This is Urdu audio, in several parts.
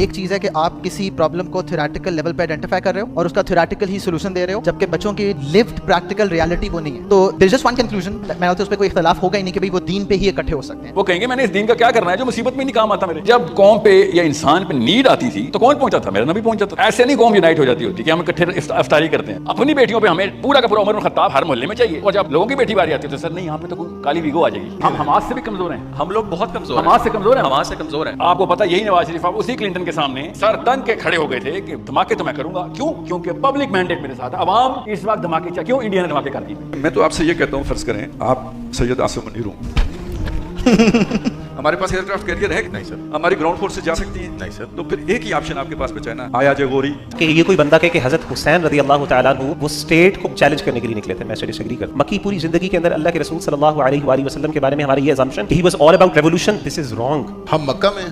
ایک چیز ہے کہ آپ کسی پرابلم کو تھیوریٹیکل لیول پہ آئیڈینٹیفائی کر رہے ہو اور اس کا تھیوریٹیکل ہی سولوشن دے رہے ہو، جبکہ بچوں کی لیوڈ پریکٹیکل ریالٹی وہ نہیں ہے. تو دیر از جسٹ ون کنکلوژن، میں اس پہ کوئی اختلاف ہوگا ہی نہیں کہ وہ دین پہ ہی اکٹھے ہو سکتے ہیں. وہ کہیں گے میں نے اس دین کا کیا کرنا ہے جو مصیبت میں نہیں کام آتا میرے. جب قوم پہ یا انسان پہ نیڈ آتی تھی تو کون پہنچا تھا؟ میرا نبی پہنچا تھا. ایسے نہیں قوم یونائٹ ہو جاتی ہوتی کہ ہم اکٹھے افطاری کرتے ہیں. اپنی بیٹیوں پہ ہمیں پورا کا پورا عمر بن خطاب ہر محلے میں چاہیے، اور جب لوگوں کی بیٹی باری آتی ہے تو سر نہیں یہاں پہ تو کالی ویگو آ جائے گی. ہم حماس سے بھی کمزور ہیں. ہم لوگ بہت کمزور ہیں. حماس سے کمزور ہیں. حماس سے کمزور ہیں. آپ کو پتا یہی نواز شریف آپ اسی کلنٹن کے سامنے سر تن کے کھڑے ہو گئے تھے کہ دھماکے تو میں کروں گا. کیوں؟ کیونکہ پبلک مینڈیٹ میرے ساتھ. عوام اس وقت دھماکے چاہیے. کیوں انڈیا نے دھماکے کر دی؟ میں تو آپ سے یہ کہتا ہوں، فرض کریں آپ سید آصف منیر ہوں، ہمارے پاس ایئر کرافٹ کیریئر ہے کہ نہیں سر؟ ہماری گراؤنڈ فورس سے جا سکتی ہیں؟ نہیں سر. تو پھر ایک ہی آپشن آپ کے پاس بچا ہے نا، آیا جے غوری. کہ یہ کوئی بندہ کہ حضرت حسین رضی اللہ تعالیٰ عنہ وہ اسٹیٹ کو چیلنج کرنے کے لیے نکلے تھے. میں ڈس ایگری کرتا ہوں. مکی پوری زندگی کے اندر اللہ کے رسول صلی اللہ علیہ وآلہ وسلم کے بارے میں ہماری یہ assumption کہ he was all about revolution. This is wrong. ہم مکہ میں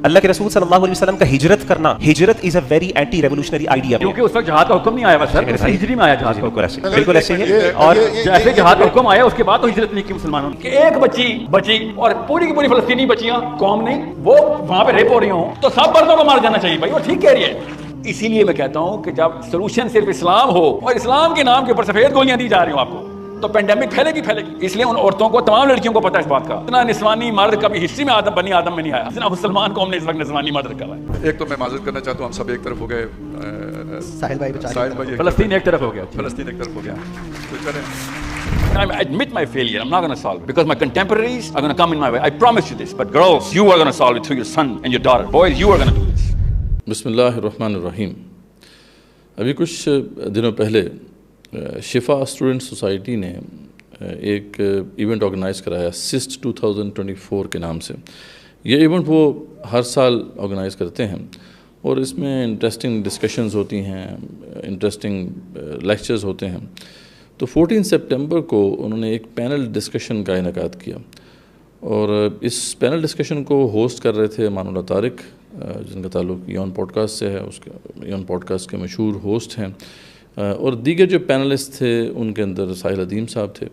اللہ کے رسول صلی اللہ علیہ وسلم کا ہجرت کرنا، ہجرت is a very anti revolutionary idea. کیونکہ اس وقت جہاد کا حکم نہیں آیا بس سر، ہجری میں آیا جہاد کا حکم. بالکل ایسے ہی ہے. اور جیسے جہاد کا حکم آیا اس کے بعد تو ہجرت نہیں کی مسلمانوں نے. کہ ایک بچی بچی اور پوری کی پوری فلسطینی بچیاں قوم نہیں وہ وہاں پہ ریپ ہو رہی ہوں تو سب مردوں کو مار جانا چاہیے. بھائی وہ ٹھیک کہہ رہی ہے. اسی لیے میں کہتا ہوں کہ جب سولوشن صرف اسلام ہو اور اسلام کے نام کے اوپر سفید گولیاں دی جا رہی ہوں آپ کو تو پینڈیمک پھیلے گی. اس لیے ان عورتوں کو، تمام لڑکیوں کو پتہ ہے اس بات کا. اتنا نسوانی مرد کبھی ہسٹری میں بنی آدم میں نہیں آیا جتنا مسلمان قوم نے اس وقت نسوانی مرد رکھا ہوا ہے. ایک تو میں معذرت کرنا چاہتا ہوں، ہم سب ایک طرف ہو گئے. ساحل بھائی ساحل بھائی فلسطین ایک طرف ہو گیا. فلسطین ایک طرف ہو گیا. تو چلیں I admit my failure. I'm not going to solve it because my contemporaries are going to come in my way. I promise you this. But girls, you are going to solve it through your son and your daughter. Boys, you are going to do this. بسم اللہ الرحمن الرحیم. ابھی کچھ دنوں پہلے شفا اسٹوڈنٹ سوسائٹی نے ایک ایونٹ آرگنائز کرایا سسٹ 2024 کے نام سے. یہ ایونٹ وہ ہر سال آرگنائز کرتے ہیں اور اس میں انٹرسٹنگ ڈسکشنز ہوتی ہیں، انٹرسٹنگ لیکچرز ہوتے ہیں. تو 14 سپٹمبر کو انہوں نے ایک پینل ڈسکشن کا انعقاد کیا اور اس پینل ڈسکشن کو ہوسٹ کر رہے تھے امان اللہ طارق، جن کا تعلق یون پوڈ کاسٹ سے ہے. اس کے یون پوڈ کاسٹ کے مشہور ہوسٹ ہیں. اور دیگر جو پینلسٹ تھے ان کے اندر ساحل عدیم صاحب تھے.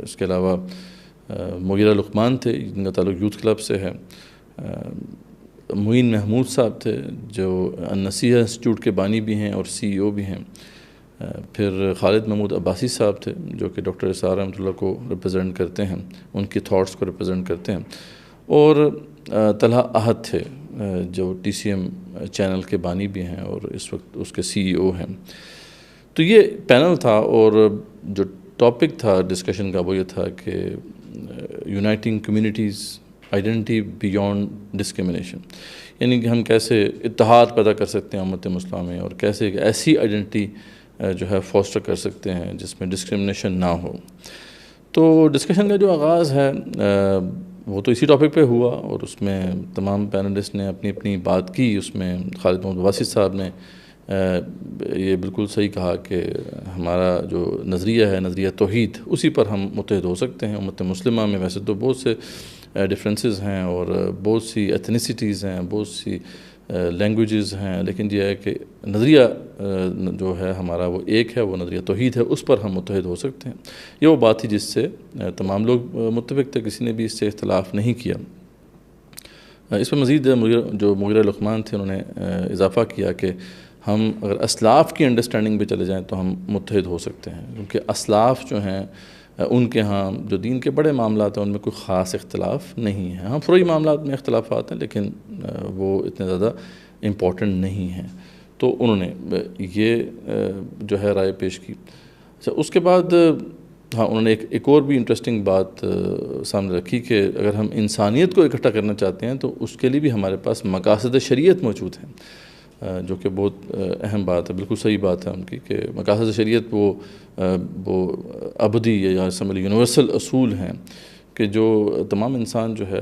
اس کے علاوہ مغیرہ لقمان تھے جن کا تعلق یوتھ کلب سے ہے. معین محمود صاحب تھے جو النصیحہ انسٹیٹیوٹ کے بانی بھی ہیں اور CEO بھی ہیں. پھر خالد محمود عباسی صاحب تھے جو کہ ڈاکٹر اسرار رحمۃ اللہ کو ریپرزینٹ کرتے ہیں، ان کی تھاٹس کو ریپرزینٹ کرتے ہیں. اور طلحہ احد تھے جو TCM چینل کے بانی بھی ہیں اور اس وقت اس کے CEO ہیں. تو یہ پینل تھا اور جو ٹاپک تھا ڈسکشن کا وہ یہ تھا کہ uniting communities identity beyond discrimination, یعنی کہ ہم کیسے اتحاد پیدا کر سکتے ہیں امت مسلمہ میں اور کیسے ایک ایسی آئیڈینٹی جو ہے فوسٹر کر سکتے ہیں جس میں ڈسکرمنیشن نہ ہو. تو ڈسکشن کا جو آغاز ہے وہ تو اسی ٹاپک پہ ہوا اور اس میں تمام پینلسٹ نے اپنی اپنی بات کی. اس میں خالد محمود عباسی صاحب نے یہ بالکل صحیح کہا کہ ہمارا جو نظریہ ہے، نظریہ توحید، اسی پر ہم متحد ہو سکتے ہیں. امت مسلمہ میں ویسے تو بہت سے ڈفرینسز ہیں اور بہت سی ایتھنیسٹیز ہیں، بہت سی لینگویجز ہیں، لیکن یہ ہے کہ نظریہ جو ہے ہمارا وہ ایک ہے، وہ نظریہ توحید ہے، اس پر ہم متحد ہو سکتے ہیں. یہ وہ بات تھی جس سے تمام لوگ متفق تھے، کسی نے بھی اس سے اختلاف نہیں کیا. اس میں مزید جو مغیرہ لقمان تھے انہوں نے اضافہ کیا کہ ہم اگر اسلاف کی انڈرسٹینڈنگ پہ چلے جائیں تو ہم متحد ہو سکتے ہیں، کیونکہ اسلاف جو ہیں ان کے ہاں جو دین کے بڑے معاملات ہیں ان میں کوئی خاص اختلاف نہیں ہے. ہاں فروعی معاملات میں اختلافات ہیں لیکن وہ اتنے زیادہ امپورٹنٹ نہیں ہیں. تو انہوں نے یہ جو ہے رائے پیش کی. اچھا، اس کے بعد ہاں انہوں نے ایک اور بھی انٹرسٹنگ بات سامنے رکھی کہ اگر ہم انسانیت کو اکٹھا کرنا چاہتے ہیں تو اس کے لیے بھی ہمارے پاس مقاصد شریعت موجود ہیں، جو کہ بہت اہم بات ہے. بالکل صحیح بات ہے ان کی کہ مقاصد شریعت وہ ابدی یا سمجھ یونیورسل اصول ہیں کہ جو تمام انسان جو ہے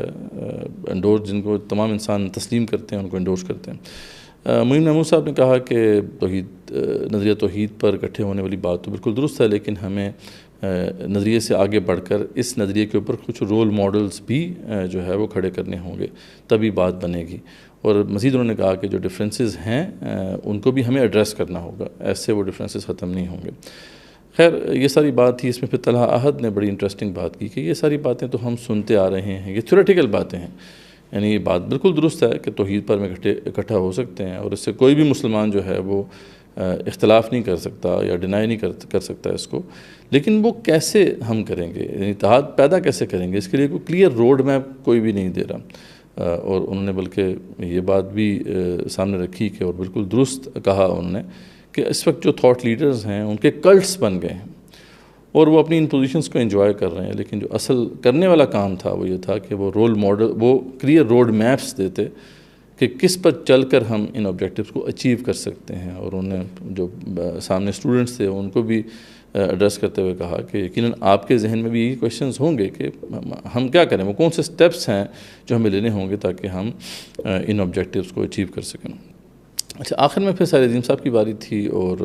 جن کو تمام انسان تسلیم کرتے ہیں ان کو انڈورس کرتے ہیں. معین محمود صاحب نے کہا کہ نظریہ توحید پر اکٹھے ہونے والی بات تو بالکل درست ہے، لیکن ہمیں نظریے سے آگے بڑھ کر اس نظریے کے اوپر کچھ رول ماڈلز بھی جو ہے وہ کھڑے کرنے ہوں گے، تبھی بات بنے گی. اور مزید انہوں نے کہا کہ جو ڈفرینسز ہیں ان کو بھی ہمیں ایڈریس کرنا ہوگا، ایسے وہ ڈفرینسز ختم نہیں ہوں گے. خیر یہ ساری بات تھی. اس میں پھر طلحہ احد نے بڑی انٹرسٹنگ بات کی کہ یہ ساری باتیں تو ہم سنتے آ رہے ہیں، یہ تھیوریٹیکل باتیں ہیں یعنی یہ بات بالکل درست ہے کہ توحید پر ہم اکٹھا ہو سکتے ہیں، اور اس سے کوئی بھی مسلمان جو ہے وہ اختلاف نہیں کر سکتا یا ڈینائی نہیں کر سکتا اس کو، لیکن وہ کیسے ہم کریں گے، یعنی اتحاد پیدا کیسے کریں گے، اس کے لیے کوئی کلیئر روڈ میپ کوئی بھی نہیں دے رہا۔ اور انہوں نے بلکہ یہ بات بھی سامنے رکھی کہ، اور بالکل درست کہا انہوں نے، کہ اس وقت جو تھاٹ لیڈرز ہیں ان کے کلٹس بن گئے ہیں اور وہ اپنی ان پوزیشنز کو انجوائے کر رہے ہیں، لیکن جو اصل کرنے والا کام تھا وہ یہ تھا کہ وہ رول ماڈل، وہ کلیئر روڈ میپس دیتے کہ کس پر چل کر ہم ان آبجیکٹیوز کو اچیو کر سکتے ہیں۔ اور انہوں نے جو سامنے اسٹوڈنٹس تھے ان کو بھی ایڈریس کرتے ہوئے کہا کہ یقیناً آپ کے ذہن میں بھی یہی کویشچنز ہوں گے کہ ہم کیا کریں، وہ کون سے سٹیپس ہیں جو ہمیں لینے ہوں گے تاکہ ہم ان آبجیکٹیوز کو اچیو کر سکیں۔ اچھا، آخر میں پھر سعید عظیم صاحب کی باری تھی، اور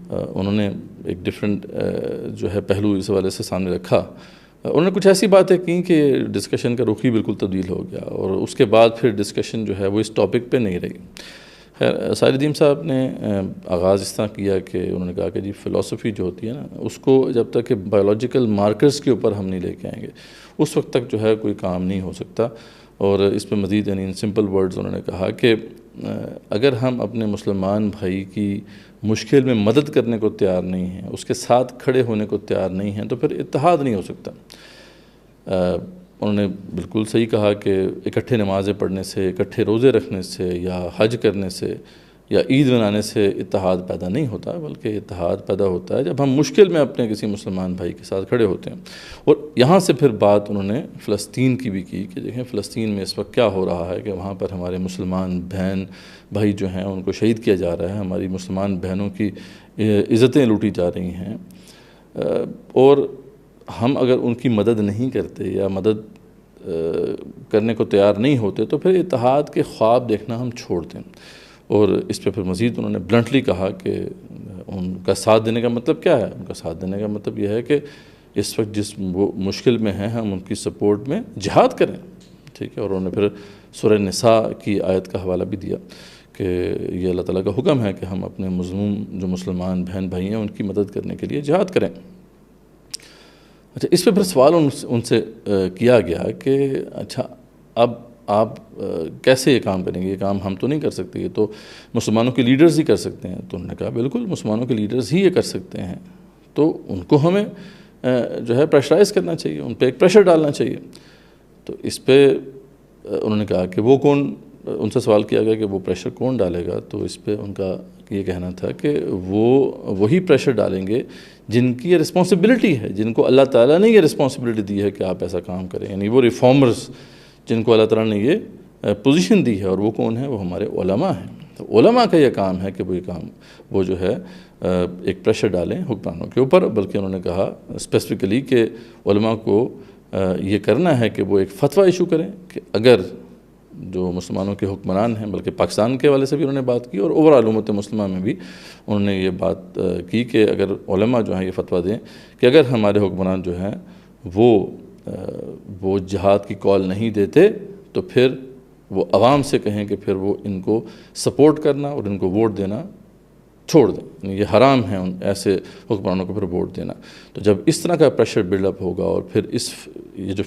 انہوں نے ایک ڈیفرنٹ جو ہے پہلو اس حوالے سے سامنے رکھا۔ انہوں نے کچھ ایسی باتیں کیں کہ ڈسکشن کا رخ ہی بالکل تبدیل ہو گیا، اور اس کے بعد پھر ڈسکشن جو ہے وہ اس ٹاپک پہ نہیں رہی۔ خیر، سعید عظیم صاحب نے آغاز اس طرح کیا کہ انہوں نے کہا کہ جی فلسفی جو ہوتی ہے نا، اس کو جب تک کہ بایولوجیکل مارکرز کے اوپر ہم نہیں لے کے آئیں گے اس وقت تک جو ہے کوئی کام نہیں ہو سکتا۔ اور اس پہ مزید یعنی ان سمپل ورڈز انہوں نے کہا کہ اگر ہم اپنے مسلمان بھائی کی مشکل میں مدد کرنے کو تیار نہیں ہیں، اس کے ساتھ کھڑے ہونے کو تیار نہیں ہیں، تو پھر اتحاد نہیں ہو سکتا۔ انہوں نے بالکل صحیح کہا کہ اکٹھے نمازیں پڑھنے سے، اکٹھے روزے رکھنے سے، یا حج کرنے سے، یا عید منانے سے اتحاد پیدا نہیں ہوتا، بلکہ اتحاد پیدا ہوتا ہے جب ہم مشکل میں اپنے کسی مسلمان بھائی کے ساتھ کھڑے ہوتے ہیں۔ اور یہاں سے پھر بات انہوں نے فلسطین کی بھی کی کہ دیکھیں فلسطین میں اس وقت کیا ہو رہا ہے کہ وہاں پر ہمارے مسلمان بہن بھائی جو ہیں ان کو شہید کیا جا رہا ہے، ہماری مسلمان بہنوں کی عزتیں لوٹی جا رہی ہیں، اور ہم اگر ان کی مدد نہیں کرتے یا مدد کرنے کو تیار نہیں ہوتے تو پھر اتحاد کے خواب دیکھنا ہم چھوڑ دیں۔ اور اس پہ پھر مزید انہوں نے بلنٹلی کہا کہ ان کا ساتھ دینے کا مطلب کیا ہے، ان کا ساتھ دینے کا مطلب یہ ہے کہ اس وقت جس وہ مشکل میں ہیں ہم ان کی سپورٹ میں جہاد کریں، ٹھیک ہے۔ اور انہوں نے پھر سورہ نساء کی آیت کا حوالہ بھی دیا کہ یہ اللہ تعالیٰ کا حکم ہے کہ ہم اپنے مظلوم جو مسلمان بہن بھائی ہیں ان کی مدد کرنے کے لیے جہاد کریں۔ اچھا، اس پہ پھر سوال ان سے کیا گیا کہ اچھا اب آپ کیسے یہ کام کریں گے، یہ کام ہم تو نہیں کر سکتے، یہ تو مسلمانوں کے لیڈرز ہی کر سکتے ہیں۔ تو انہوں نے کہا بالکل مسلمانوں کے لیڈرز ہی یہ کر سکتے ہیں، تو ان کو ہمیں جو ہے پریشرائز کرنا چاہیے، ان پہ ایک پریشر ڈالنا چاہیے۔ تو اس پہ انہوں نے کہا کہ وہ کون، ان سے سوال کیا گیا کہ وہ پریشر کون ڈالے گا، تو اس پہ ان کا یہ کہنا تھا کہ وہی پریشر ڈالیں گے جن کی یہ رسپانسبلٹی ہے، جن کو اللہ تعالیٰ نے یہ رسپانسبلٹی دی ہے کہ آپ ایسا کام کریں، یعنی وہ ریفارمرز جن کو اللہ تعالیٰ نے یہ پوزیشن دی ہے، اور وہ کون ہیں، وہ ہمارے علماء ہیں۔ تو علماء کا یہ کام ہے کہ وہ یہ کام وہ جو ہے ایک پریشر ڈالیں حکمرانوں کے اوپر، بلکہ انہوں نے کہا اسپیسیفکلی کہ علماء کو یہ کرنا ہے کہ وہ ایک فتویٰ ایشو کریں کہ اگر جو مسلمانوں کے حکمران ہیں، بلکہ پاکستان کے والے سے بھی انہوں نے بات کی، اور اوورآل امت مسلمہ میں بھی انہوں نے یہ بات کی کہ اگر علماء جو ہیں یہ فتویٰ دیں کہ اگر ہمارے حکمران جو ہیں وہ جہاد کی کال نہیں دیتے تو پھر وہ عوام سے کہیں کہ پھر وہ ان کو سپورٹ کرنا اور ان کو ووٹ دینا چھوڑ دیں، یہ حرام ہے ان ایسے حکمرانوں کو پھر ووٹ دینا۔ تو جب اس طرح کا پریشر بلڈ اپ ہوگا، اور پھر یہ جو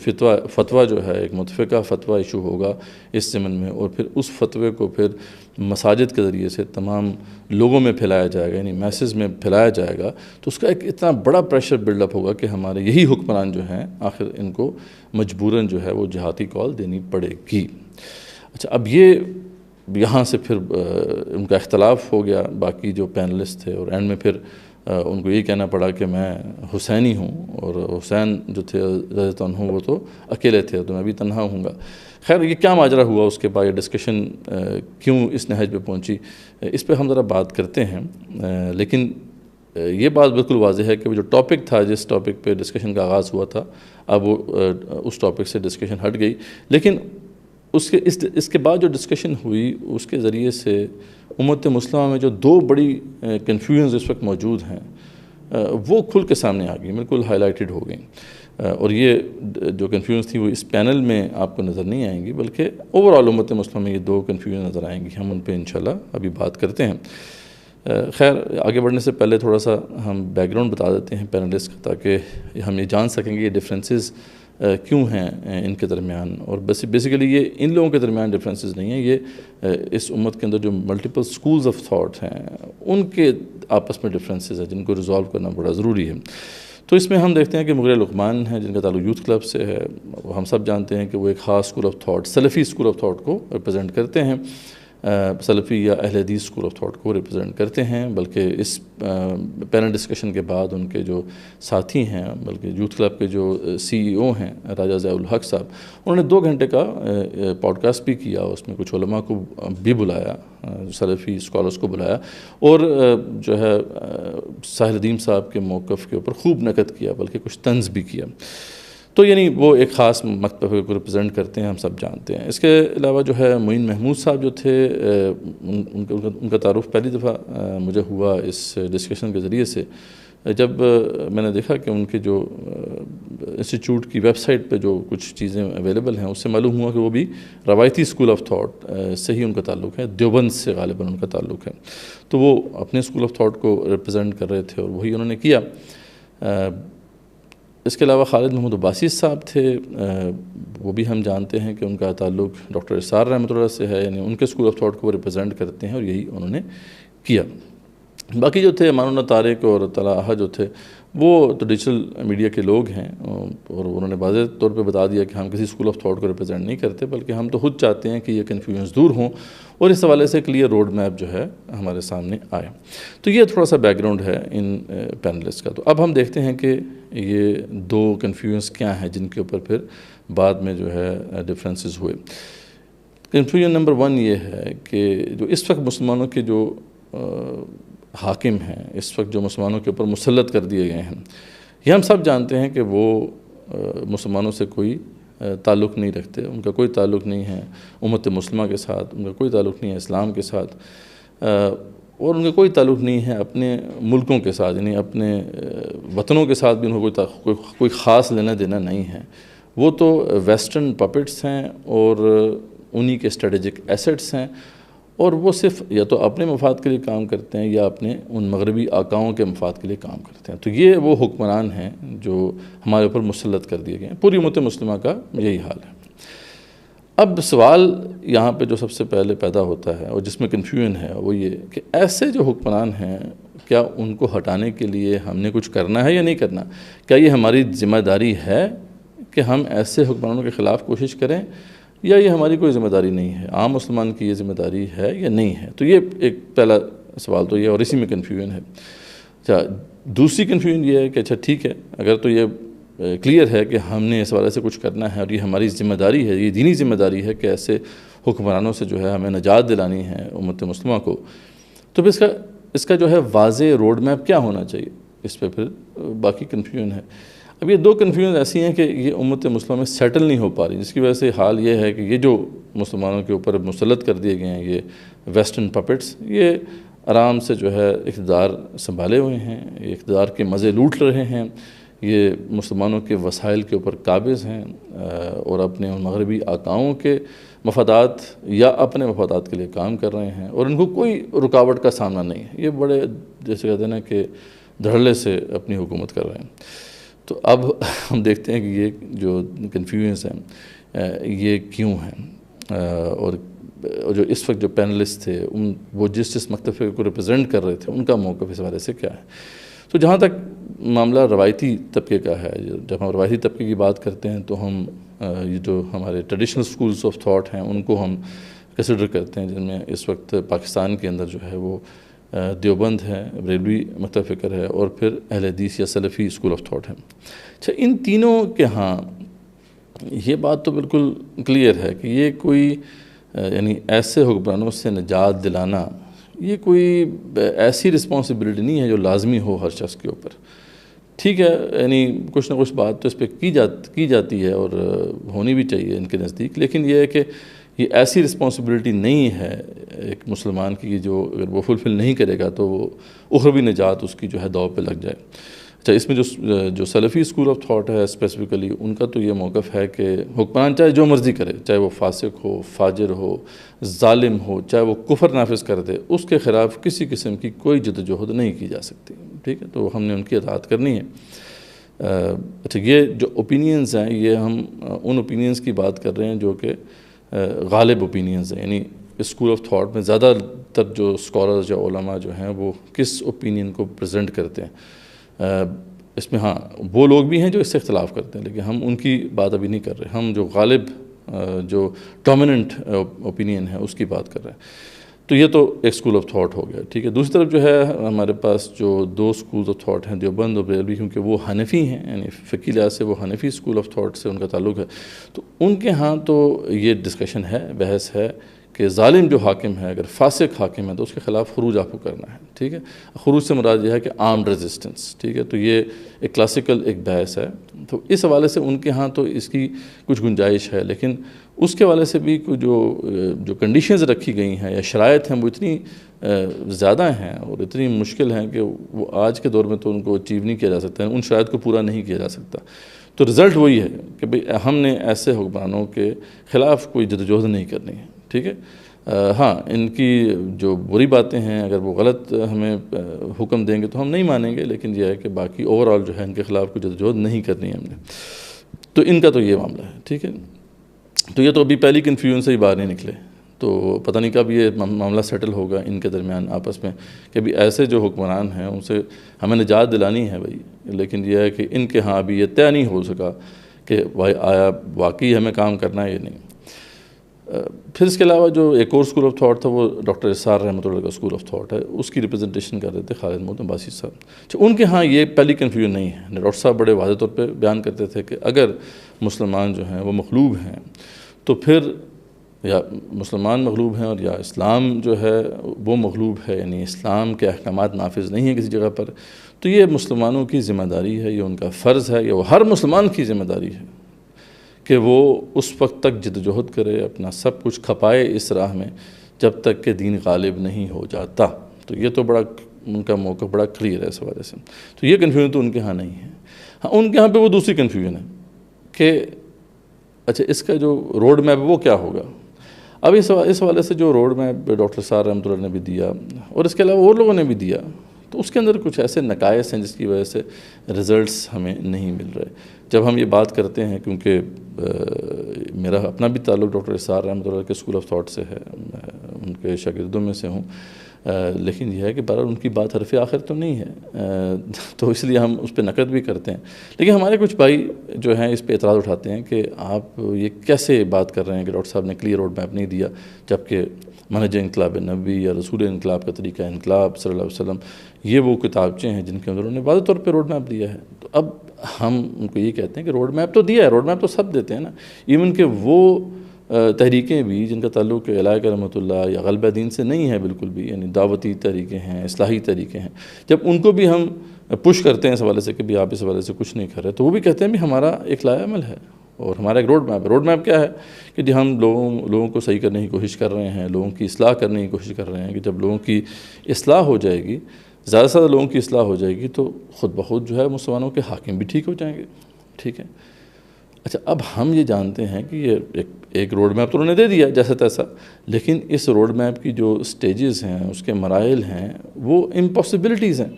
فتویٰ جو ہے ایک متفقہ فتویٰ ایشو ہوگا اس ضمن میں، اور پھر اس فتوے کو پھر مساجد کے ذریعے سے تمام لوگوں میں پھیلایا جائے گا، یعنی میسز میں پھیلایا جائے گا، تو اس کا ایک اتنا بڑا پریشر بلڈ اپ ہوگا کہ ہمارے یہی حکمران جو ہیں آخر ان کو مجبوراً جو ہے وہ جہادی کال دینی پڑے گی۔ اچھا، اب یہاں سے پھر ان کا اختلاف ہو گیا باقی جو پینلسٹ تھے، اور اینڈ میں پھر ان کو یہ کہنا پڑا کہ میں حسینی ہوں، اور حسین جو تھے رضی اللہ عنہ وہ تو اکیلے تھے، تو میں بھی تنہا ہوں گا۔ خیر، یہ کیا ماجرا ہوا اس کے بعد، یہ ڈسکشن کیوں اس نہج پہ پہنچی، اس پہ ہم ذرا بات کرتے ہیں۔ لیکن یہ بات بالکل واضح ہے کہ وہ جو ٹاپک تھا، جس ٹاپک پہ ڈسکشن کا آغاز ہوا تھا، اب وہ اس ٹاپک سے ڈسکشن ہٹ گئی، لیکن اس کے بعد جو ڈسکشن ہوئی اس کے ذریعے سے امت مسلمہ میں جو دو بڑی کنفیوژنز اس وقت موجود ہیں وہ کھل کے سامنے آ گئی، بالکل ہائی لائٹڈ ہو گئیں، اور یہ جو کنفیوژنز تھی وہ اس پینل میں آپ کو نظر نہیں آئیں گی، بلکہ اوورآل امت مسلمہ میں یہ دو کنفیوژن نظر آئیں گی، ہم ان پہ انشاءاللہ ابھی بات کرتے ہیں۔ خیر، آگے بڑھنے سے پہلے تھوڑا سا ہم بیک گراؤنڈ بتا دیتے ہیں پینلسٹ کا، تاکہ ہم یہ جان سکیں گے یہ ڈفرینسز کیوں ہیں ان کے درمیان. اور بیسیکلی یہ ان لوگوں کے درمیان ڈفرینسز نہیں ہیں, یہ اس امت کے اندر جو ملٹیپل سکولز آف تھاٹ ہیں ان کے آپس میں ڈفرینسز ہیں جن کو ریزالو کرنا بڑا ضروری ہے. تو اس میں ہم دیکھتے ہیں کہ مغیرہ لقمان ہیں جن کا تعلق یوتھ کلب سے ہے. ہم سب جانتے ہیں کہ وہ ایک خاص school of thought, selfie school of thought کو ریپرزینٹ کرتے ہیں, سلفی یا اہل حدیث اسکول آف تھاٹ کو ریپرزینٹ کرتے ہیں. بلکہ اس پینل ڈسکشن کے بعد ان کے جو ساتھی ہیں, بلکہ یوتھ کلب کے جو CEO ہیں راجہ ضیاء الحق صاحب, انہوں نے 2 گھنٹے کا پوڈ کاسٹ بھی کیا. اس میں کچھ علماء کو بھی بلایا, سلفی اسکالرس کو بلایا, اور جو ہے ساحل ندیم صاحب کے موقف کے اوپر خوب نقد کیا, بلکہ کچھ طنز بھی کیا. تو یعنی وہ ایک خاص مکتب کو ریپرزینٹ کرتے ہیں, ہم سب جانتے ہیں. اس کے علاوہ جو ہے معین محمود صاحب جو تھے, ان کا تعارف پہلی دفعہ مجھے ہوا اس ڈسکشن کے ذریعے سے, جب میں نے دیکھا کہ ان کے جو انسٹیٹیوٹ کی ویب سائٹ پہ جو کچھ چیزیں اویلیبل ہیں اس سے معلوم ہوا کہ وہ بھی روایتی اسکول آف تھاٹ سے ہی ان کا تعلق ہے, دیوبند سے غالباً ان کا تعلق ہے. تو وہ اپنے اسکول آف تھاٹ کو ریپرزینٹ کر رہے تھے اور وہی انہوں نے کیا. اس کے علاوہ خالد محمود عباسی صاحب تھے, وہ بھی ہم جانتے ہیں کہ ان کا تعلق ڈاکٹر اسرار رحمۃ اللہ سے ہے, یعنی ان کے اسکول آف تھاٹ کو وہ ریپرزینٹ کرتے ہیں اور یہی انہوں نے کیا. باقی جو تھے امان اللہ طارق اور طلحہ جو تھے وہ تو ڈیجیٹل میڈیا کے لوگ ہیں, اور انہوں نے واضح طور پہ بتا دیا کہ ہم کسی اسکول آف تھاٹ کو ریپرزینٹ نہیں کرتے, بلکہ ہم تو خود چاہتے ہیں کہ یہ کنفیوژنس دور ہوں اور اس حوالے سے کلیئر روڈ میپ جو ہے ہمارے سامنے آئے. تو یہ تھوڑا سا بیک گراؤنڈ ہے ان پینلسٹ کا. تو اب ہم دیکھتے ہیں کہ یہ 2 کنفیوژنس کیا ہیں جن کے اوپر پھر بعد میں جو ہے ڈفرینسز ہوئے. کنفیوژن نمبر 1 یہ ہے کہ جو اس وقت مسلمانوں کے جو حاکم ہیں, اس وقت جو مسلمانوں کے اوپر مسلط کر دیے گئے ہیں, یہ ہم سب جانتے ہیں کہ وہ مسلمانوں سے کوئی تعلق نہیں رکھتے, ان کا کوئی تعلق نہیں ہے امت مسلمہ کے ساتھ, ان کا کوئی تعلق نہیں ہے اسلام کے ساتھ, اور ان کا کوئی تعلق نہیں ہے اپنے ملکوں کے ساتھ, یعنی اپنے وطنوں کے ساتھ بھی ان کو کوئی خاص لینا دینا نہیں ہے. وہ تو ویسٹرن پپٹس ہیں اور انہی کے اسٹریٹجک ایسٹس ہیں, اور وہ صرف یا تو اپنے مفاد کے لیے کام کرتے ہیں یا اپنے ان مغربی آقاؤں کے مفاد کے لیے کام کرتے ہیں. تو یہ وہ حکمران ہیں جو ہمارے اوپر مسلط کر دیے گئے ہیں. پوری امت مسلمہ کا یہی حال ہے. اب سوال یہاں پہ جو سب سے پہلے پیدا ہوتا ہے اور جس میں کنفیوژن ہے وہ یہ کہ ایسے جو حکمران ہیں کیا ان کو ہٹانے کے لیے ہم نے کچھ کرنا ہے یا نہیں کرنا؟ کیا یہ ہماری ذمہ داری ہے کہ ہم ایسے حکمرانوں کے خلاف کوشش کریں, یا یہ ہماری کوئی ذمہ داری نہیں ہے؟ عام مسلمان کی یہ ذمہ داری ہے یا نہیں ہے؟ تو یہ ایک پہلا سوال تو یہ, اور اسی میں کنفیوژن ہے. اچھا, دوسری کنفیوژن یہ ہے کہ اچھا ٹھیک ہے, اگر تو یہ کلیئر ہے کہ ہم نے اس حوالے سے کچھ کرنا ہے اور یہ ہماری ذمہ داری ہے, یہ دینی ذمہ داری ہے کہ ایسے حکمرانوں سے جو ہے ہمیں نجات دلانی ہے امت مسلمہ کو, تو پھر اس کا جو ہے واضح روڈ میپ کیا ہونا چاہیے؟ اس پہ پھر باقی کنفیوژن ہے. اب یہ 2 کنفیوژن ایسی ہیں کہ یہ امت مسلمہ میں سیٹل نہیں ہو پا رہی, جس کی وجہ سے حال یہ ہے کہ یہ جو مسلمانوں کے اوپر مسلط کر دیے گئے ہیں یہ ویسٹرن پپٹس, یہ آرام سے جو ہے اقتدار سنبھالے ہوئے ہیں, یہ اقتدار کے مزے لوٹ رہے ہیں, یہ مسلمانوں کے وسائل کے اوپر قابض ہیں اور اپنے مغربی آقاؤں کے مفادات یا اپنے مفادات کے لیے کام کر رہے ہیں, اور ان کو کوئی رکاوٹ کا سامنا نہیں ہے. یہ بڑے جیسے کہتے ہیں نا کہ دھڑلے سے اپنی حکومت کر رہے ہیں. تو اب ہم دیکھتے ہیں کہ یہ جو کنفیوژنس ہیں یہ کیوں ہیں, اور جو اس وقت جو پینلسٹ تھے وہ جس مکتب کو ریپرزینٹ کر رہے تھے ان کا موقف اس حوالے سے کیا ہے. تو جہاں تک معاملہ روایتی طبقے کا ہے, جب ہم روایتی طبقے کی بات کرتے ہیں تو ہم یہ جو ہمارے ٹریڈیشنل سکولز آف تھاٹ ہیں ان کو ہم کنسیڈر کرتے ہیں, جن میں اس وقت پاکستان کے اندر جو ہے وہ دیوبند ہے, بریلوی مکتب فکر ہے, اور پھر اہل حدیث یا سلفی اسکول آف تھاٹ ہے. اچھا, ان تینوں کے ہاں یہ بات تو بالکل کلیئر ہے کہ یہ کوئی یعنی ایسے حکمرانوں سے نجات دلانا یہ کوئی ایسی رسپانسبلٹی نہیں ہے جو لازمی ہو ہر شخص کے اوپر. ٹھیک ہے, یعنی کچھ نہ کچھ بات تو اس پہ کی جاتی ہے اور ہونی بھی چاہیے ان کے نزدیک, لیکن یہ ہے کہ یہ ایسی رسپانسبلٹی نہیں ہے ایک مسلمان کی جو اگر وہ فلفل نہیں کرے گا تو وہ اخروی نجات اس کی جو ہے داؤ پہ لگ جائے. اچھا, اس میں جو سلفی اسکول آف تھاٹ ہے اسپیسیفکلی ان کا تو یہ موقف ہے کہ حکمران چاہے جو مرضی کرے, چاہے وہ فاسق ہو, فاجر ہو, ظالم ہو, چاہے وہ کفر نافذ کر دے, اس کے خلاف کسی قسم کی کوئی جدوجہد نہیں کی جا سکتی. ٹھیک ہے, تو ہم نے ان کی اطاعت کرنی ہے. اچھا یہ جو اوپینینز ہیں یہ ہم ان اوپینینز کی بات کر رہے ہیں جو کہ غالب اوپینینز ہیں، یعنی اسکول آف تھاٹ میں زیادہ تر جو اسکالرز یا علماء جو ہیں وہ کس اوپینین کو پریزنٹ کرتے ہیں. اس میں ہاں وہ لوگ بھی ہیں جو اس سے اختلاف کرتے ہیں، لیکن ہم ان کی بات ابھی نہیں کر رہے، ہم جو غالب جو ڈومیننٹ اوپینین ہے اس کی بات کر رہے ہیں. تو یہ تو ایک اسکول آف تھاٹ ہو گیا، ٹھیک ہے. دوسری طرف جو ہے ہمارے پاس جو 2 اسکولز آف تھاٹ ہیں، دیوبند اور بریلوی، کیونکہ وہ حنفی ہیں، یعنی فقہی لحاظ سے وہ حنفی اسکول آف تھاٹ سے ان کا تعلق ہے، تو ان کے ہاں تو یہ ڈسکشن ہے، بحث ہے کہ ظالم جو حاکم ہے اگر فاسق حاکم ہے تو اس کے خلاف خروج آپ کو کرنا ہے، ٹھیک ہے. خروج سے مراد یہ ہے کہ آرمڈ ریزسٹنس، ٹھیک ہے. تو یہ ایک کلاسیکل ایک بحث ہے. تو اس حوالے سے ان کے ہاں تو اس کی کچھ گنجائش ہے، لیکن اس کے حوالے سے بھی جو کنڈیشنز رکھی گئی ہیں یا شرائط ہیں وہ اتنی زیادہ ہیں اور اتنی مشکل ہیں کہ وہ آج کے دور میں تو ان کو اچیو نہیں کیا جا سکتا، ان شرائط کو پورا نہیں کیا جا سکتا. تو رزلٹ وہی ہے کہ بھئی ہم نے ایسے حکمرانوں کے خلاف کوئی جدوجہد نہیں کرنی ہے، ٹھیک ہے. ہاں ان کی جو بری باتیں ہیں اگر وہ غلط ہمیں حکم دیں گے تو ہم نہیں مانیں گے، لیکن یہ ہے کہ باقی اوور آل جو ہے ان کے خلاف کوئی جدوجہد نہیں کرنی ہے ہم نے. تو ان کا تو یہ معاملہ ہے، ٹھیک ہے. تو یہ تو ابھی پہلی کنفیوژن سے ہی باہر نہیں نکلے، تو پتہ نہیں کب یہ معاملہ سیٹل ہوگا ان کے درمیان آپس میں کہ بھی ایسے جو حکمران ہیں ان سے ہمیں نجات دلانی ہے بھائی. لیکن یہ ہے کہ ان کے ہاں ابھی یہ طے نہیں ہو سکا کہ بھائی آیا واقعی ہمیں کام کرنا ہے یا نہیں. پھر اس کے علاوہ جو ایک اور اسکول آف تھاٹ تھا وہ ڈاکٹر اسرار رحمۃ اللہ کا اسکول آف تھاٹ ہے، اس کی ریپرزنٹیشن کر رہے تھے خالد محمود عباسی صاحب. ان کے ہاں یہ پہلی کنفیوژن نہیں ہے. ڈاکٹر صاحب بڑے واضح طور پہ بیان کرتے تھے کہ اگر مسلمان جو ہیں وہ مغلوب ہیں تو پھر یا مسلمان مغلوب ہیں اور یا اسلام جو ہے وہ مغلوب ہے، یعنی اسلام کے احکامات نافذ نہیں ہیں کسی جگہ پر، تو یہ مسلمانوں کی ذمہ داری ہے، یہ ان کا فرض ہے، یہ وہ ہر مسلمان کی ذمہ داری ہے کہ وہ اس وقت تک جدوجہد کرے، اپنا سب کچھ کھپائے اس راہ میں جب تک کہ دین غالب نہیں ہو جاتا. تو یہ تو بڑا ان کا موقف بڑا کلیئر ہے اس حوالے سے. تو یہ کنفیوژن تو ان کے ہاں نہیں ہے. ہاں ان کے ہاں پہ وہ دوسری کنفیوژن ہے کہ اچھا اس کا جو روڈ میپ وہ کیا ہوگا. اب اس حوالے سے جو روڈ میپ ڈاکٹر صاحب رحمۃ اللہ نے بھی دیا اور اس کے علاوہ اور لوگوں نے بھی دیا، تو اس کے اندر کچھ ایسے نقائص ہیں جس کی وجہ سے رزلٹس ہمیں نہیں مل رہے. جب ہم یہ بات کرتے ہیں، کیونکہ میرا اپنا بھی تعلق ڈاکٹر اسرار رحمۃ اللہ کے اسکول آف تھاٹ سے ہے، ان کے شاگردوں میں سے ہوں، لیکن یہ ہے کہ بہرحال ان کی بات حرف آخر تو نہیں ہے، تو اس لیے ہم اس پہ نقد بھی کرتے ہیں. لیکن ہمارے کچھ بھائی جو ہیں اس پہ اعتراض اٹھاتے ہیں کہ آپ یہ کیسے بات کر رہے ہیں کہ ڈاکٹر صاحب نے کلیئر روڈ میپ نہیں دیا، جبکہ منہج انقلاب نبوی یا رسول انقلاب کا طریقہ انقلاب صلی اللہ علیہ وسلم یہ وہ کتابچے ہیں جن کے اندر انہوں نے واضح طور پہ روڈ میپ دیا ہے. تو اب ہم ان کو یہ کہتے ہیں کہ روڈ میپ تو دیا ہے، روڈ میپ تو سب دیتے ہیں نا. ایون کہ وہ تحریکیں بھی جن کا تعلق علائق رحمۃ اللہ یا غلبہ دین سے نہیں ہے بالکل بھی، یعنی دعوتی تحریکیں ہیں، اصلاحی تحریکیں ہیں، جب ان کو بھی ہم پش کرتے ہیں اس حوالے سے کہ بھی آپ اس حوالے سے کچھ نہیں کر رہے، تو وہ بھی کہتے ہیں بھی ہمارا ایک لائحہ عمل ہے اور ہمارا ایک روڈ میپ ہے. روڈ میپ کیا ہے کہ جی ہم لوگوں کو صحیح کرنے کی کوشش کر رہے ہیں، لوگوں کی اصلاح کرنے کی کوشش کر رہے ہیں کہ جب لوگوں کی اصلاح ہو جائے گی، زیادہ سے زیادہ لوگوں کی اصلاح ہو جائے گی تو خود بخود جو ہے مسلمانوں کے حاکم بھی ٹھیک ہو جائیں گے، ٹھیک ہے. اچھا اب ہم یہ جانتے ہیں کہ یہ ایک روڈ میپ تو انہوں نے دے دیا جیسا تیسا، لیکن اس روڈ میپ کی جو سٹیجز ہیں، اس کے مراحل ہیں، وہ امپاسبلٹیز ہیں،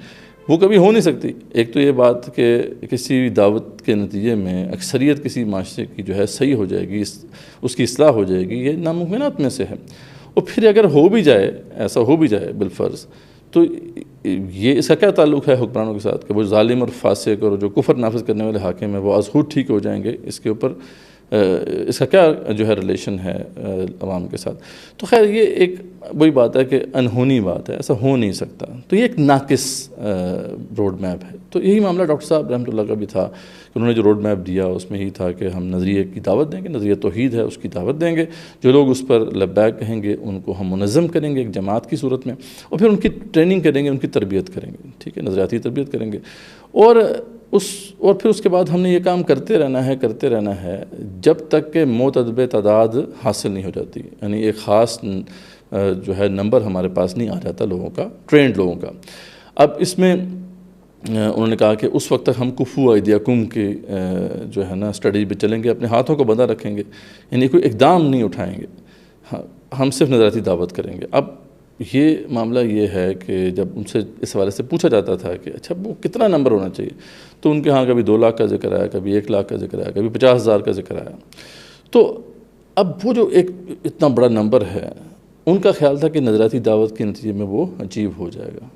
وہ کبھی ہو نہیں سکتی. ایک تو یہ بات کہ کسی دعوت کے نتیجے میں اکثریت کسی معاشرے کی جو ہے صحیح ہو جائے گی، اس کی اصلاح ہو جائے گی، یہ ناممکنات میں سے ہے. اور پھر اگر ہو بھی جائے، ایسا ہو بھی جائے بالفرض، تو یہ اس کا کیا تعلق ہے حکمرانوں کے ساتھ کہ وہ ظالم اور فاسق اور جو کفر نافذ کرنے والے حاکم ہیں وہ از خود ٹھیک ہو جائیں گے؟ اس کے اوپر اس کا کیا جو ہے ریلیشن ہے عوام کے ساتھ؟ تو خیر یہ ایک وہی بات ہے کہ انہونی بات ہے، ایسا ہو نہیں سکتا. تو یہ ایک ناقص روڈ میپ ہے. تو یہی معاملہ ڈاکٹر صاحب رحمۃ اللہ کا بھی تھا کہ انہوں نے جو روڈ میپ دیا اس میں یہی تھا کہ ہم نظریے کی دعوت دیں گے، نظریہ توحید ہے اس کی دعوت دیں گے، جو لوگ اس پر لبیک کہیں گے ان کو ہم منظم کریں گے ایک جماعت کی صورت میں، اور پھر ان کی ٹریننگ کریں گے، ان کی تربیت کریں گے، ٹھیک ہے، نظریاتی تربیت کریں گے. اور پھر اس کے بعد ہم نے یہ کام کرتے رہنا ہے جب تک کہ معتدب تعداد حاصل نہیں ہو جاتی، یعنی ایک خاص جو ہے نمبر ہمارے پاس نہیں آ جاتا لوگوں کا، ٹرینڈ لوگوں کا. اب اس میں انہوں نے کہا کہ اس وقت تک ہم کفو ایدیکم کے جو ہے نا اسٹڈی پہ چلیں گے، اپنے ہاتھوں کو بندھا رکھیں گے، یعنی کوئی اقدام نہیں اٹھائیں گے، ہم صرف نظریاتی دعوت کریں گے. اب یہ معاملہ یہ ہے کہ جب ان سے اس حوالے سے پوچھا جاتا تھا کہ اچھا وہ کتنا نمبر ہونا چاہیے، تو ان کے ہاں کبھی 2 لاکھ کا ذکر آیا، کبھی 1 لاکھ کا ذکر آیا، کبھی 50,000 کا ذکر آیا. تو اب وہ جو ایک اتنا بڑا نمبر ہے، ان کا خیال تھا کہ نظریاتی دعوت کے نتیجے میں وہ اچیو ہو جائے گا،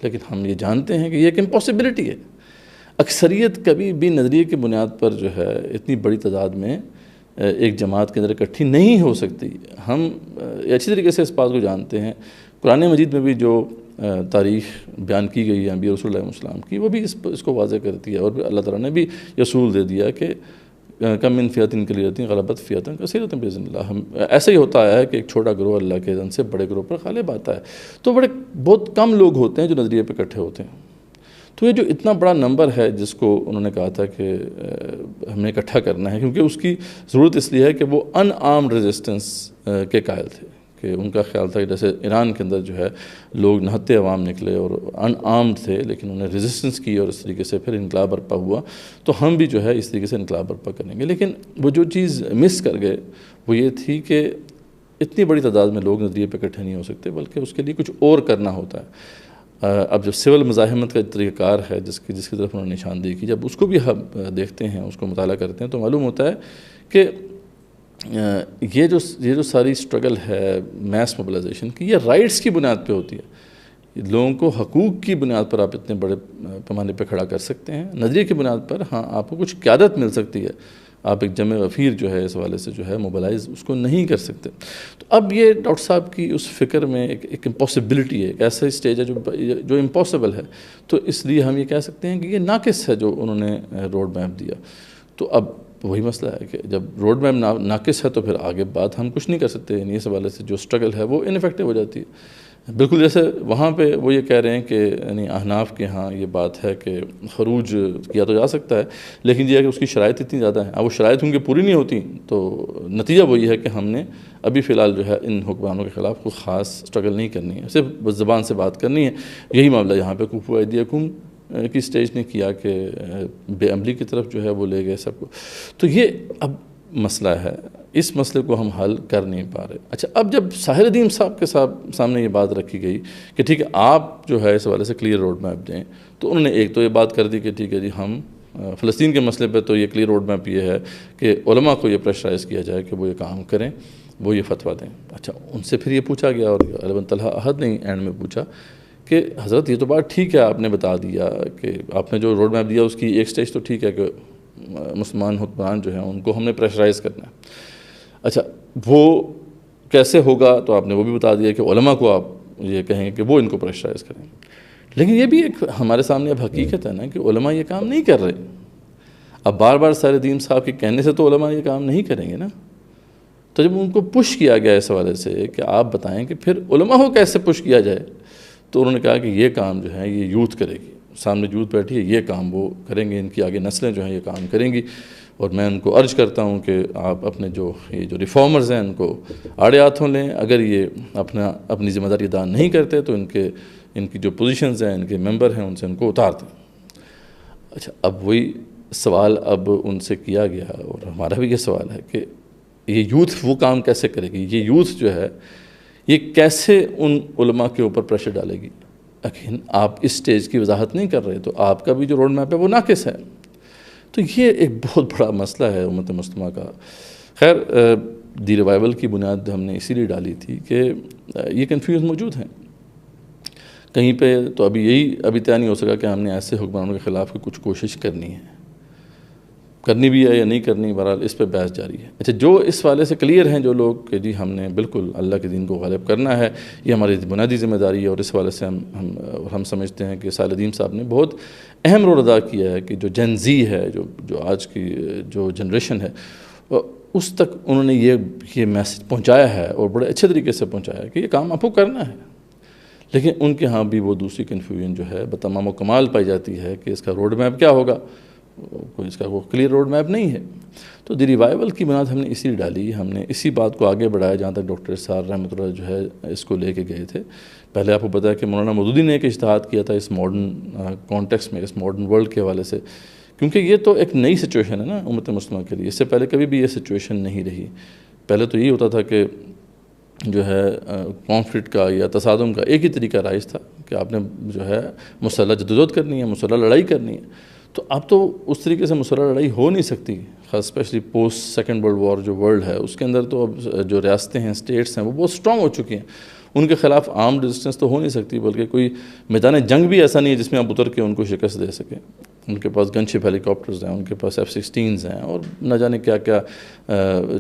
لیکن ہم یہ جانتے ہیں کہ یہ ایک امپاسبلٹی ہے. اکثریت کبھی بھی نظریے کی بنیاد پر جو ہے اتنی بڑی تعداد میں ایک جماعت کے اندر اکٹھی نہیں ہو سکتی. ہم اچھی طریقے سے اس بات کو جانتے ہیں. قرآن مجید میں بھی جو تاریخ بیان کی گئی ہے انبیاء رسول اللہ علیہ وسلم کی، وہ بھی اس کو واضح کرتی ہے، اور اللہ تعالیٰ نے بھی اصول دے دیا کہ کم من فئۃ قلیلۃ غلبت فئۃ کثیرۃ بإذن اللہ. ایسا ہی ہوتا ہے کہ ایک چھوٹا گروہ اللہ کے اذن سے بڑے گروہ پر غالب آتا ہے. تو بہت کم لوگ ہوتے ہیں جو نظریے پہ اکٹھے ہوتے ہیں. تو یہ جو اتنا بڑا نمبر ہے جس کو انہوں نے کہا تھا کہ ہمیں اکٹھا کرنا ہے، کیونکہ اس کی ضرورت اس لیے ہے کہ وہ ان آرمڈ ریزسٹنس کے قائل تھے، کہ ان کا خیال تھا کہ جیسے ایران کے اندر جو ہے لوگ نہتے عوام نکلے اور ان آرمڈ تھے، لیکن انہیں ریزسٹنس کی اور اس طریقے سے پھر انقلاب برپا ہوا، تو ہم بھی جو ہے اس طریقے سے انقلاب برپا کریں گے. لیکن وہ جو چیز مس کر گئے وہ یہ تھی کہ اتنی بڑی تعداد میں لوگ نظریے پہ اکٹھے نہیں ہو سکتے، بلکہ اس کے لیے کچھ اور کرنا ہوتا ہے. اب جب سول مزاحمت کا طریقہ کار ہے جس کی طرف انہوں نے نشاندہی کی، جب اس کو بھی ہم دیکھتے ہیں، اس کو مطالعہ کرتے ہیں، تو معلوم ہوتا ہے کہ یہ جو ساری سٹرگل ہے میس موبلائزیشن کی، یہ رائٹس کی بنیاد پہ ہوتی ہے. لوگوں کو حقوق کی بنیاد پر آپ اتنے بڑے پیمانے پہ کھڑا کر سکتے ہیں. نظریے کی بنیاد پر ہاں آپ کو کچھ قیادت مل سکتی ہے، آپ ایک جمع وفیر جو ہے اس حوالے سے جو ہے موبلائز اس کو نہیں کر سکتے. تو اب یہ ڈاکٹر صاحب کی اس فکر میں ایک امپاسبلٹی ہے، ایک ایسا اسٹیج ہے جو امپاسبل ہے. تو اس لیے ہم یہ کہہ سکتے ہیں کہ یہ ناقص ہے جو انہوں نے روڈ میپ دیا. تو اب وہی مسئلہ ہے کہ جب روڈ میپ ناقص ہے تو پھر آگے بات ہم کچھ نہیں کر سکتے. یعنی اس حوالے سے جو سٹرگل ہے وہ انیفیکٹو ہو جاتی ہے. بالکل جیسے وہاں پہ وہ یہ کہہ رہے ہیں کہ یعنی احناف کے ہاں یہ بات ہے کہ خروج کیا تو جا سکتا ہے، لیکن یہ ہے کہ اس کی شرائط اتنی زیادہ ہیں. اب وہ شرائط ان کی پوری نہیں ہوتی تو نتیجہ وہی ہے کہ ہم نے ابھی فی الحال جو ہے ان حکمرانوں کے خلاف کوئی خاص سٹرگل نہیں کرنی ہے، صرف زبان سے بات کرنی ہے. یہی معاملہ یہاں پہ کفوا ایدیکم کی سٹیج نے کیا کہ بے عملی کی طرف جو ہے وہ لے گئے سب کو. تو یہ اب مسئلہ ہے، اس مسئلے کو ہم حل کر نہیں پا رہے. اچھا، اب جب ساحر ادیم صاحب کے سامنے یہ بات رکھی گئی کہ ٹھیک ہے آپ جو ہے اس حوالے سے کلیئر روڈ میپ دیں، تو انہوں نے ایک تو یہ بات کر دی کہ ٹھیک ہے جی ہم فلسطین کے مسئلے پہ تو یہ کلیئر روڈ میپ یہ ہے کہ علماء کو یہ پریشرائز کیا جائے کہ وہ یہ کام کریں، وہ یہ فتویٰ دیں. اچھا، ان سے پھر یہ پوچھا گیا اور غالباً طلحہ احد نے اینڈ میں پوچھا کہ حضرت یہ تو بات ٹھیک ہے، آپ نے بتا دیا کہ آپ نے جو روڈ میپ دیا اس کی ایک سٹیج تو ٹھیک ہے کہ مسلمان حکمران جو ہیں ان کو ہم نے پریشرائز کرنا ہے. اچھا، وہ کیسے ہوگا تو آپ نے وہ بھی بتا دیا کہ علماء کو آپ یہ کہیں گے کہ وہ ان کو پریشرائز کریں. لیکن یہ بھی ایک ہمارے سامنے اب حقیقت ہے نا کہ علماء یہ کام نہیں کر رہے. اب بار بار ساحر ادیم صاحب کے کہنے سے تو علماء یہ کام نہیں کریں گے نا. تو جب ان کو پش کیا گیا اس حوالے سے کہ آپ بتائیں کہ پھر علماء کو کیسے پش کیا جائے، تو انہوں نے کہا کہ یہ کام جو ہے یہ یوتھ کرے گی. سامنے یوتھ بیٹھی ہے، یہ کام وہ کریں گے، ان کی آگے نسلیں جو ہیں یہ کام کریں گی. اور میں ان کو عرض کرتا ہوں کہ آپ اپنے جو ریفارمرز ہیں ان کو آڑے ہاتھوں لیں. اگر یہ اپنی ذمہ داری ادا نہیں کرتے تو ان کی جو پوزیشنز ہیں، ان کے ممبر ہیں، ان سے ان کو اتار دیں. اچھا، اب وہی سوال اب ان سے کیا گیا اور ہمارا بھی یہ سوال ہے کہ یہ یوتھ وہ کام کیسے کرے گی؟ یہ یوتھ جو ہے یہ کیسے ان علماء کے اوپر پریشر ڈالے گی؟ لیکن آپ اس سٹیج کی وضاحت نہیں کر رہے تو آپ کا بھی جو روڈ میپ ہے وہ ناقص ہے. تو یہ ایک بہت بڑا مسئلہ ہے امت مسلمہ کا. خیر، دی ریوائول کی بنیاد ہم نے اسی لیے ڈالی تھی کہ یہ کنفیوژ موجود ہیں کہیں پہ. تو ابھی طے نہیں ہو سکا کہ ہم نے ایسے حکمرانوں کے خلاف کچھ کوشش کرنی بھی ہے یا نہیں کرنی. بہرحال اس پہ بحث جاری ہے. اچھا، جو اس والے سے کلیئر ہیں جو لوگ کہ جی ہم نے بالکل اللہ کے دین کو غالب کرنا ہے، یہ ہماری بنیادی ذمہ داری ہے، اور اس والے سے ہم سمجھتے ہیں کہ ساحر ادیم صاحب نے بہت اہم رول ادا کیا ہے کہ جو جن زی ہے، جو آج کی جو جنریشن ہے، اس تک انہوں نے یہ میسج پہنچایا ہے اور بڑے اچھے طریقے سے پہنچایا ہے کہ یہ کام آپ کو کرنا ہے. لیکن ان کے ہاں بھی وہ دوسری کنفیوژن جو ہے بتمام و کمال پائی جاتی ہے کہ اس کا روڈ میپ کیا ہوگا. کوئی اس کا وہ کلیئر روڈ میپ نہیں ہے. تو دی ریوائول کی بنیاد ہم نے اسی ڈالی. ہم نے اسی بات کو آگے بڑھایا جہاں تک ڈاکٹر اسرار رحمۃ اللہ جو ہے اس کو لے کے گئے تھے. پہلے آپ کو پتہ ہے کہ مولانا مودودی نے ایک اجتہاد کیا تھا اس ماڈرن کانٹیکسٹ میں، اس ماڈرن ورلڈ کے حوالے سے، کیونکہ یہ تو ایک نئی سچویشن ہے نا امت مسلمہ کے لیے. اس سے پہلے کبھی بھی یہ سچویشن نہیں رہی. پہلے تو یہی ہوتا تھا کہ جو ہے کانفلکٹ کا یا تصادم کا ایک ہی طریقہ رائج تھا کہ آپ نے جو ہے مسلح جدوجہد کرنی ہے، مسلح لڑائی کرنی ہے. تو اب تو اس طریقے سے مسلح لڑائی ہو نہیں سکتی، خاص specially post second world war جو ورلڈ ہے اس کے اندر تو اب جو ریاستیں ہیں، اسٹیٹس ہیں، وہ بہت اسٹرانگ ہو چکی ہیں. ان کے خلاف آرمڈ ریزسٹنس تو ہو نہیں سکتی، بلکہ کوئی میدان جنگ بھی ایسا نہیں ہے جس میں آپ اتر کے ان کو شکست دے سکیں. ان کے پاس گن شپ ہیلی کاپٹرز ہیں، ان کے پاس F-16s ہیں، اور نہ جانے کیا کیا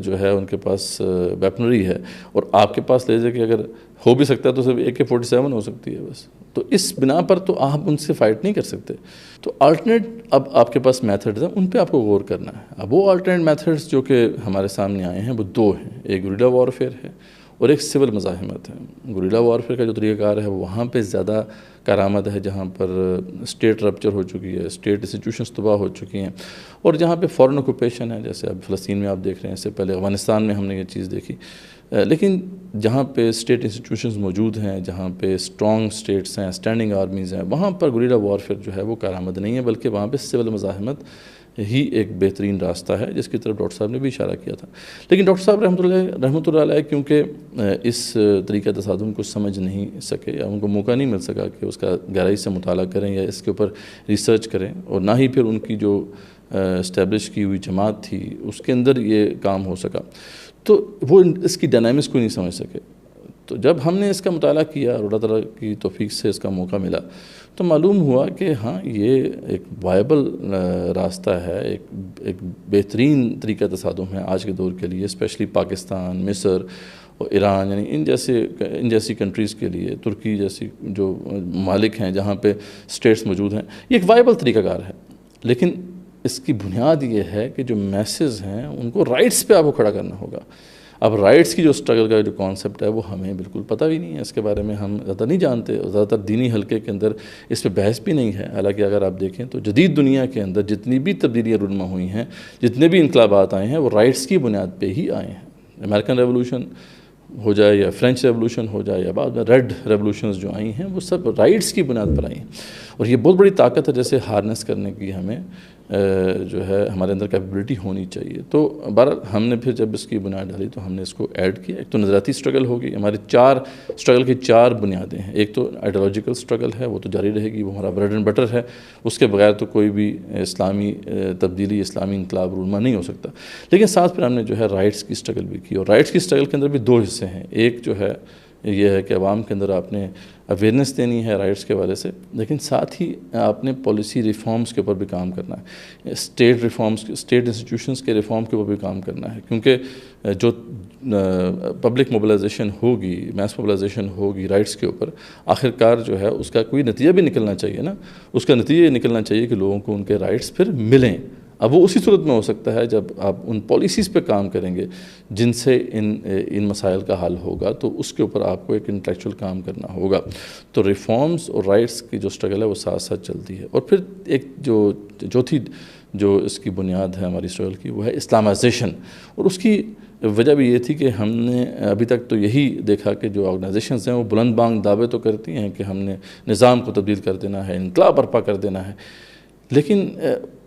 جو ہے ان کے پاس ویپنری ہے. اور آپ کے پاس لے جائے کہ اگر ہو بھی سکتا ہے تو صرف AK-47 ہو سکتی ہے بس. تو اس بنا پر تو آپ ان سے فائٹ نہیں کر سکتے. تو آلٹرنیٹ اب آپ کے پاس میتھڈز ہیں، ان پہ آپ کو غور کرنا ہے. اب وہ آلٹرنیٹ میتھڈز جو کہ ہمارے سامنے آئے ہیں وہ دو ہیں، ایک گوریلا وارفیئر ہے اور ایک سول مزاحمت ہے. گوریلا وارفیئر کا جو طریقہ کار ہے وہاں پہ زیادہ کارآمد ہے، جہاں پر اسٹیٹ رپچر ہو چکی ہے، اسٹیٹ انسٹیٹیوشنز تباہ ہو چکی ہیں، اور جہاں پہ فورن آکوپیشن ہے، جیسے اب فلسطین میں آپ دیکھ رہے ہیں، اس سے پہلے افغانستان میں ہم نے یہ چیز دیکھی. لیکن جہاں پہ اسٹیٹ انسٹیٹیوشنز موجود ہیں، جہاں پہ اسٹرانگ اسٹیٹس ہیں، اسٹینڈنگ آرمیز ہیں، وہاں پر گوریلا وارفیئر جو ہے وہ کارآمد نہیں ہے، بلکہ وہاں پہ سول مزاحمت ہی ایک بہترین راستہ ہے، جس کی طرف ڈاکٹر صاحب نے بھی اشارہ کیا تھا. لیکن ڈاکٹر صاحب رحمۃ اللہ علیہ کیونکہ اس طریقہ تصادم کو سمجھ نہیں سکے، یا ان کو موقع نہیں مل سکا کہ اس کا گہرائی سے مطالعہ کریں یا اس کے اوپر ریسرچ کریں، اور نہ ہی پھر ان کی جو اسٹیبلش کی ہوئی جماعت تھی اس کے اندر یہ کام ہو سکا، تو وہ اس کی ڈائنامکس کو نہیں سمجھ سکے. تو جب ہم نے اس کا مطالعہ کیا اور اللہ تعالیٰ کی توفیق سے اس کا موقع ملا، تو معلوم ہوا کہ ہاں یہ ایک وائبل راستہ ہے، ایک بہترین طریقہ تصادم ہے آج کے دور کے لیے، اسپیشلی پاکستان، مصر اور ایران، یعنی ان جیسی کنٹریز کے لیے، ترکی جیسی جو ممالک ہیں جہاں پہ اسٹیٹس موجود ہیں. یہ ایک وائبل طریقہ کار ہے، لیکن اس کی بنیاد یہ ہے کہ جو میسز ہیں ان کو رائٹس پہ آپ کو کھڑا کرنا ہوگا. اب رائٹس کی جو اسٹرگل کا جو کانسیپٹ ہے وہ ہمیں بالکل پتہ بھی نہیں ہے، اس کے بارے میں ہم زیادہ نہیں جانتے، اور زیادہ تر دینی حلقے کے اندر اس پہ بحث بھی نہیں ہے. حالانکہ اگر آپ دیکھیں تو جدید دنیا کے اندر جتنی بھی تبدیلیاں رونما ہوئی ہیں، جتنے بھی انقلابات آئے ہیں، وہ رائٹس کی بنیاد پہ ہی آئے ہیں. امریکن ریولوشن ہو جائے یا فرینچ ریولوشن ہو جائے یا بعد میں ریڈ ریولوشنز جو آئی ہیں، وہ سب رائٹس کی بنیاد پر آئی ہیں. اور یہ بہت بڑی طاقت ہے جیسے ہارنس کرنے کی ہمیں جو ہے ہمارے اندر کیپیبلٹی ہونی چاہیے. تو بہرحال ہم نے پھر جب اس کی بنیاد ڈالی تو ہم نے اس کو ایڈ کیا. ایک تو نظریاتی اسٹرگل ہوگی، ہماری اسٹرگل کی 4 بنیادیں ہیں. ایک تو آئیڈیالوجیکل اسٹرگل ہے، وہ تو جاری رہے گی، وہ ہمارا بریڈ اینڈ بٹر ہے، اس کے بغیر تو کوئی بھی اسلامی تبدیلی، اسلامی انقلاب رونما نہیں ہو سکتا. لیکن ساتھ پھر ہم نے جو ہے رائٹس کی اسٹرگل بھی کی، اور رائٹس کی اسٹرگل کے اندر بھی 2 حصے ہیں. ایک جو ہے یہ ہے کہ عوام کے اندر آپ نے اویئرنیس دینی ہے رائٹس کے حوالے سے، لیکن ساتھ ہی آپ نے پالیسی ریفارمز کے اوپر بھی کام کرنا ہے، اسٹیٹ انسٹیٹیوشنز کے ریفارم کے اوپر بھی کام کرنا ہے. کیونکہ جو پبلک موبلائزیشن ہوگی، میس موبلائزیشن ہوگی رائٹس کے اوپر، آخرکار جو ہے اس کا کوئی نتیجہ بھی نکلنا چاہیے نا. اس کا نتیجہ یہ نکلنا چاہیے کہ لوگوں کو ان کے رائٹس پھر ملیں. اب وہ اسی صورت میں ہو سکتا ہے جب آپ ان پالیسیز پہ کام کریں گے جن سے ان مسائل کا حل ہوگا، تو اس کے اوپر آپ کو ایک انٹلیکچوئل کام کرنا ہوگا. تو ریفارمز اور رائٹس کی جو اسٹرگل ہے وہ ساتھ ساتھ چلتی ہے. اور پھر ایک جو چوتھی جو اس کی بنیاد ہے ہماری اسٹرگل کی، وہ ہے اسلامائزیشن. اور اس کی وجہ بھی یہ تھی کہ ہم نے ابھی تک تو یہی دیکھا کہ جو آرگنائزیشنز ہیں وہ بلند بانگ دعوے تو کرتی ہیں کہ ہم نے نظام کو تبدیل کر دینا ہے، انقلاب برپا کر دینا ہے، لیکن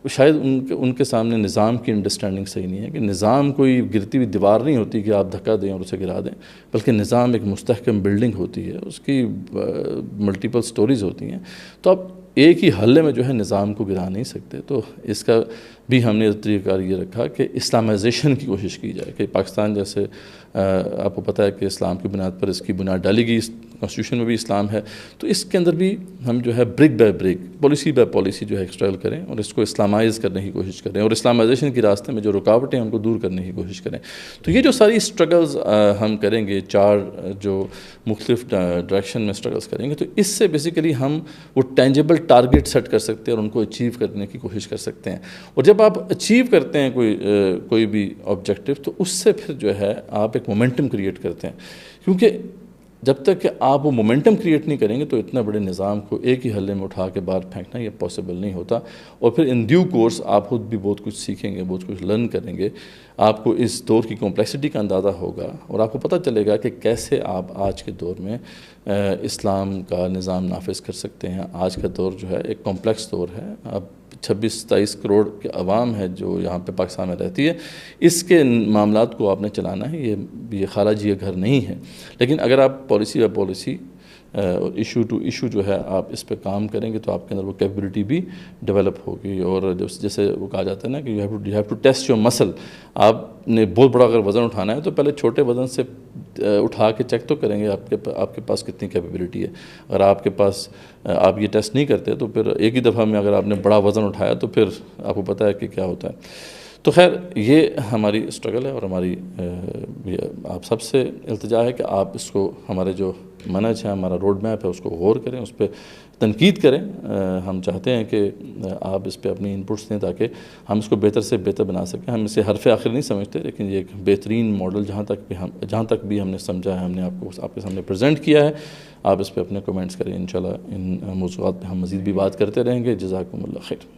شاید ان کے سامنے نظام کی انڈرسٹینڈنگ صحیح نہیں ہے کہ نظام کوئی گرتی ہوئی دیوار نہیں ہوتی کہ آپ دھکا دیں اور اسے گرا دیں، بلکہ نظام ایک مستحکم بلڈنگ ہوتی ہے، اس کی ملٹیپل سٹوریز ہوتی ہیں. تو آپ ایک ہی حلے میں جو ہے نظام کو گرا نہیں سکتے. تو اس کا بھی ہم نے طریقہ کار یہ رکھا کہ اسلامائزیشن کی کوشش کی جائے کہ پاکستان جیسے آپ کو پتہ ہے کہ اسلام کی بنیاد پر اس کی بنیاد ڈالی گئی، کانسٹیٹیوشن میں بھی اسلام ہے، تو اس کے اندر بھی ہم جو ہے break by break, policy by policy جو ہے اسٹرگل کریں اور اس کو اسلامائز کرنے کی کوشش کریں، اور اسلامائزیشن کے راستے میں جو رکاوٹیں ہیں ان کو دور کرنے کی کوشش کریں. تو یہ جو ساری اسٹرگلز ہم کریں گے، 4 جو مختلف ڈائریکشن میں اسٹرگلز کریں گے، تو اس سے بیسیکلی ہم وہ ٹینجیبل ٹارگیٹ سیٹ کر سکتے ہیں اور ان کو اچیو کرنے کی کوشش کر سکتے ہیں. اور جب آپ اچیو کرتے ہیں کوئی بھی آبجیکٹو، تو اس سے پھر جو ہے آپ ایک مومنٹم کریٹ کرتے ہیں. کیونکہ جب تک کہ آپ وہ مومنٹم کریٹ نہیں کریں گے تو اتنا بڑے نظام کو ایک ہی حلے میں اٹھا کے باہر پھینکنا یہ پاسبل نہیں ہوتا. اور پھر ان ڈیو کورس آپ خود بھی بہت کچھ سیکھیں گے، بہت کچھ لرن کریں گے، آپ کو اس دور کی کمپلیکسٹی کا اندازہ ہوگا، اور آپ کو پتہ چلے گا کہ کیسے آپ آج کے دور میں اسلام کا نظام نافذ کر سکتے ہیں. آج کا دور جو ہے ایک کمپلیکس دور ہے. اب 26-27 کروڑ کے عوام ہے جو یہاں پہ پاکستان میں رہتی ہے، اس کے معاملات کو آپ نے چلانا ہے. یہ خالہ جی کا گھر نہیں ہے. لیکن اگر آپ policy by policy issue to issue جو ہے آپ اس پہ کام کریں گے تو آپ کے اندر وہ کیپیبلٹی بھی ڈیولپ ہوگی. اور جیسے وہ کہا جاتا ہے نا کہ you have to test your muscle. آپ نے بہت بڑا اگر وزن اٹھانا ہے تو پہلے چھوٹے وزن سے اٹھا کے چیک تو کریں گے آپ کے پاس کتنی کیپیبلٹی ہے. اگر آپ کے پاس آپ یہ ٹیسٹ نہیں کرتے تو پھر ایک ہی دفعہ میں اگر آپ نے بڑا وزن اٹھایا تو پھر آپ کو پتہ ہے کہ کیا ہوتا ہے. تو خیر یہ ہماری اسٹرگل ہے اور ہماری آپ سب سے التجا ہے کہ آپ اس کو ہمارے جو منہج ہے، ہمارا روڈ میپ ہے، اس کو غور کریں، اس پہ تنقید کریں. ہم چاہتے ہیں کہ آپ اس پہ اپنی انپٹس دیں تاکہ ہم اس کو بہتر سے بہتر بنا سکیں. ہم اسے حرف آخر نہیں سمجھتے، لیکن یہ ایک بہترین ماڈل جہاں تک بھی ہم نے سمجھا ہے ہم نے آپ کے سامنے پریزنٹ کیا ہے. آپ اس پہ اپنے کمنٹس کریں. انشاءاللہ ان موضوعات پہ ہم مزید بھی بات کرتے رہیں گے. جزاکم اللہ خیر.